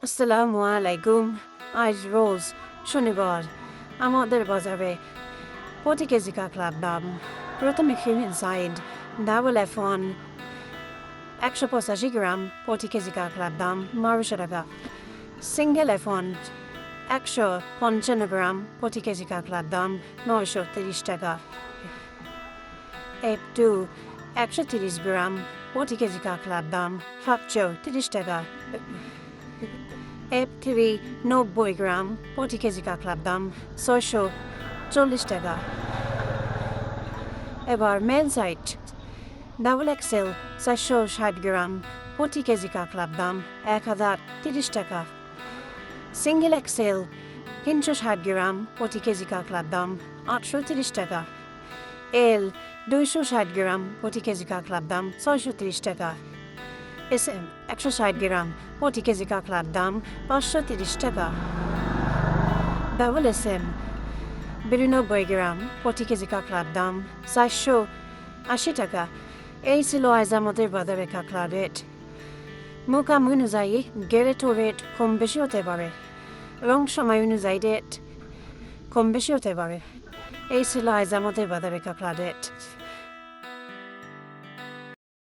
আসসালামু আলাইকুম। আজ রোজ শনিবার আমাদের বাজারে প্রতি কেজি কাঁকড়ার দাম প্রথমে কিনে সাইড ডাবল F1 185 গ্রাম প্রতি কেজি কাঁকড়ার দাম 1200 টাকা। সিঙ্গেল F1 155 গ্রাম প্রতি কেজি কাঁকড়ার দাম 930 টাকা। F2 130 গ্রাম প্রতি কেজি কাঁকড়ার দাম 730 টাকা। F3 90 গ্রাম প্রতি কেজি কাঁকড়ার দাম 640 টাকা। এবার মেন সাইট ডাবল XL 460 গ্রাম প্রতি কেজি কাঁকড়ার দাম 1030 টাকা। সিঙ্গেল XL 360 গ্রাম প্রতি কেজি কাঁকড়ার দাম 830 টাকা। L 260 গ্রাম প্রতি কেজি কাঁকড়ার দাম 630 টাকা। SM 160 গ্রাম প্রতি কেজি কাঁকড়ার দাম 530 টাকা। ডাবল SM 92 গ্রাম প্রতি কেজি কাঁকড়ার দাম 480 টাকা। এই ছিল আজ আমাদের বাজারে কাঁকড়ার রেট। মোকাম অনুযায়ী গেরেটো রেট কম বেশি হতে পারে এবং সময় অনুযায়ী রেট কম বেশি হতে পারে। এই ছিল আজ আমাদের বাজারে কাঁকড়ার রেট।